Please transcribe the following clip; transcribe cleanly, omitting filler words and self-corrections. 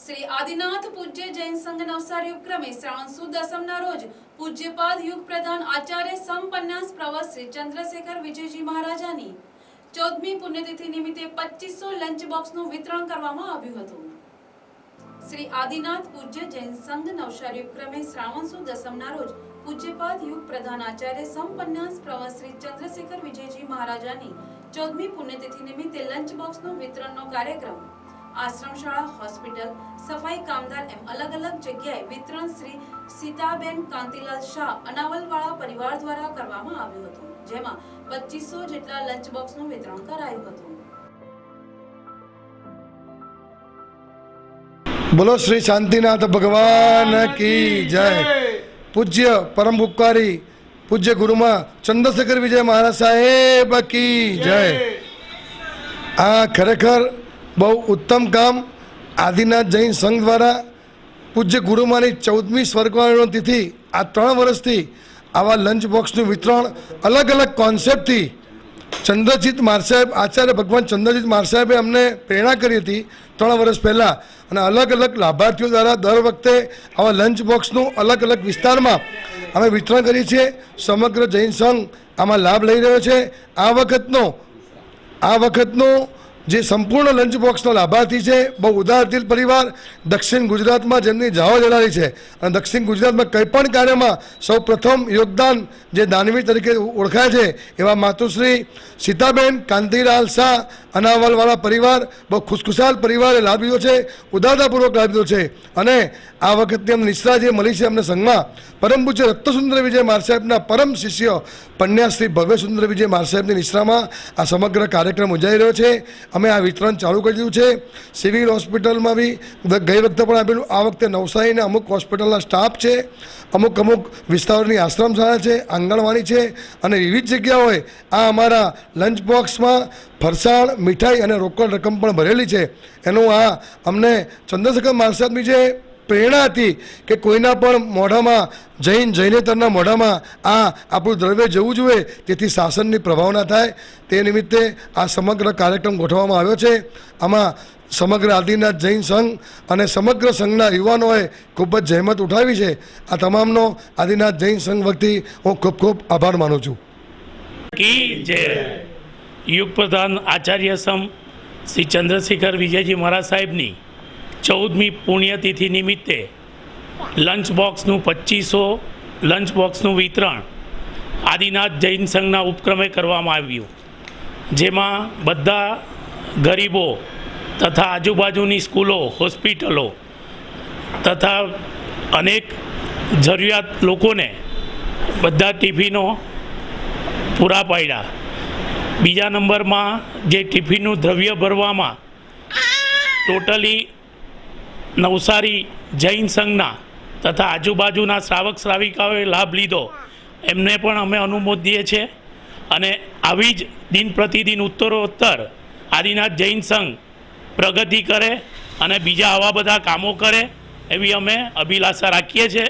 श्री आदिनाथ पूज्य जैन संघ नवसारी उपक्रमे श्रावण सुद दसमना रोज पूज्यपाद युग प्रधान आचार्य संपन्यास प्रवस श्री चंद्रशेखर विजयजी महाराजानी 14મી પુણ્યતિથિ નિમિત્તે 2500 લંચ બોક્સનું વિતરણ કરવામાં આવ્યું હતું। શ્રી આદિનાથ પૂજ્ય જૈન સંઘ નવસારી ઉપક્રમે શ્રાવણ સુદ દસમના રોજ પૂજ્યપાદ યુગ પ્રધાન આચાર્ય સંપન્યાસ પ્રવસ શ્રી ચંદ્રશેખર વિજયજી મહારાજાની 14મી પુણ્યતિથિ નિમિત્તે લંચ બોક્સનું વિતરણનો કાર્યક્રમ આશ્રમશાળા, હોસ્પિટલ, સફાઈ કામદાર એમ અલગ અલગ જગ્યાએ વિતરણ શ્રી સીતાબેન કાંતિલાલ શાહ અનાવલવાળા પરિવાર દ્વારા કરવામાં આવ્યું હતું, જેમાં 2500 જેટલા લંચ બોક્સનું વિતરણ કરાયું હતું। बोलो श्री शांतिनाथ भगवान की जय। पूज्य परम उपकारी पूज्य गुरुमा चंद्रशेखर विजय महाराज साहेब की जय। आ खरेखर बहु उत्तम काम आदिनाथ जैन संघ द्वारा पूज्य गुरुमानी 14મી स्वर्गवाणी तिथि आ 3 वर्षथी आवा लंच बॉक्सનું વિતરણ अलग अलग कॉन्सेप्टथी चंद्रजीत मारसाहेब आचार्य भगवान चंद्रजीत मारसाहेबे अमने प्रेरणा करी थी 3 वर्ष पहला અને અલગ અલગ લાભાર્થીઓ દ્વારા દર વખતે આવા લંચ બોક્સનું અલગ અલગ વિસ્તારમાં અમે વિતરણ કરીએ છીએ। સમગ્ર જૈન સંઘ આમાં લાભ લઈ રહ્યો છે। આ વખતનો જે સંપૂર્ણ લંચ બોક્સનો લાભાર્થી છે બહુ ઉદાર દિલ પરિવાર દક્ષિણ ગુજરાતમાં જેમની જાઓ જલાલી છે અને દક્ષિણ ગુજરાતમાં કંઈ પણ કાર્યમાં સૌ પ્રથમ યોગદાન જે દાનવી તરીકે ઓળખાય છે એવા માતુશ્રી સીતાબેન કાંતિલાલ શાહ અનાવલવાળા પરિવાર બહુ ખુશખુશાલ પરિવારે લાભ લીધો છે, ઉદારતાપૂર્વક લાભ લીધો છે। અને આ વખતની અમને નિષ્ઠા જે મળી છે અમને સંઘમાં પરમ પૂજ્ય રત્નસુંદર વિજય મારસાહેબના પરમ શિષ્ય પન્યાશ્રી ભવ્ય સુંદર વિજય મારસાહેબની નિષ્ઠામાં આ સમગ્ર કાર્યક્રમ ઉજાઈ રહ્યો છે। અમે આ વિતરણ ચાલુ કરી દીધું છે। સિવિલ હોસ્પિટલમાં બી ગઈ વખતે પણ આપેલું, આ વખતે નવસારીના અમુક હોસ્પિટલના સ્ટાફ છે, અમુક વિસ્તારોની આશ્રમશાળા છે, આંગણવાડી છે અને વિવિધ જગ્યાઓએ આ અમારા લંચ બોક્સમાં ફરસાણ, મીઠાઈ અને રોકડ રકમ પણ ભરેલી છે। એનું આ અમને ચંદ્રશેખર મારસાહેબની જે પ્રેરણા હતી કે કોઈના પણ મોઢામાં જૈનેતરના મોઢામાં આ આપણું દ્રવ્ય જવું જોઈએ તેથી શાસનની પ્રભાવના થાય, તે નિમિત્તે આ સમગ્ર કાર્યક્રમ ગોઠવવામાં આવ્યો છે। આમાં સમગ્ર આદિનાથ જૈન સંઘ અને સમગ્ર સંઘના યુવાનોએ ખૂબ જ જહેમત ઉઠાવી છે। આ તમામનો આદિનાથ જૈન સંઘ વતી હું ખૂબ ખૂબ આભાર માનું છું। યુગ પ્રધાન આચાર્ય સમ શ્રી ચંદ્રશેખર વિજયજી મહારાજ સાહેબની 14મી પુણ્યતિથિ નિમિત્તે લંચ બોક્સનું 2500 લંચ બોક્સનું વિતરણ આદિનાથ જૈન સંઘના ઉપક્રમે કરવામાં આવ્યું, જેમાં બધા ગરીબો તથા આજુબાજુની સ્કૂલો, હોસ્પિટલો તથા અનેક જરૂરિયાત લોકોને બધા ટિફિનો પૂરા પાડ્યા। બીજા નંબરમાં જે ટિફિનનું દ્રવ્ય ભરવામાં ટોટલી નવસારી જૈન સંઘના તથા આજુબાજુના શ્રાવક શ્રાવિકાઓએ લાભ લીધો, એમને પણ અમે અનુમોદીએ છીએ। અને આવી જ દિન પ્રતિદિન ઉત્તરોત્તર આદિનાથ જૈન સંઘ પ્રગતિ કરે અને બીજા આવા બધા કામો કરે એવી અમે અભિલાષા રાખીએ છીએ।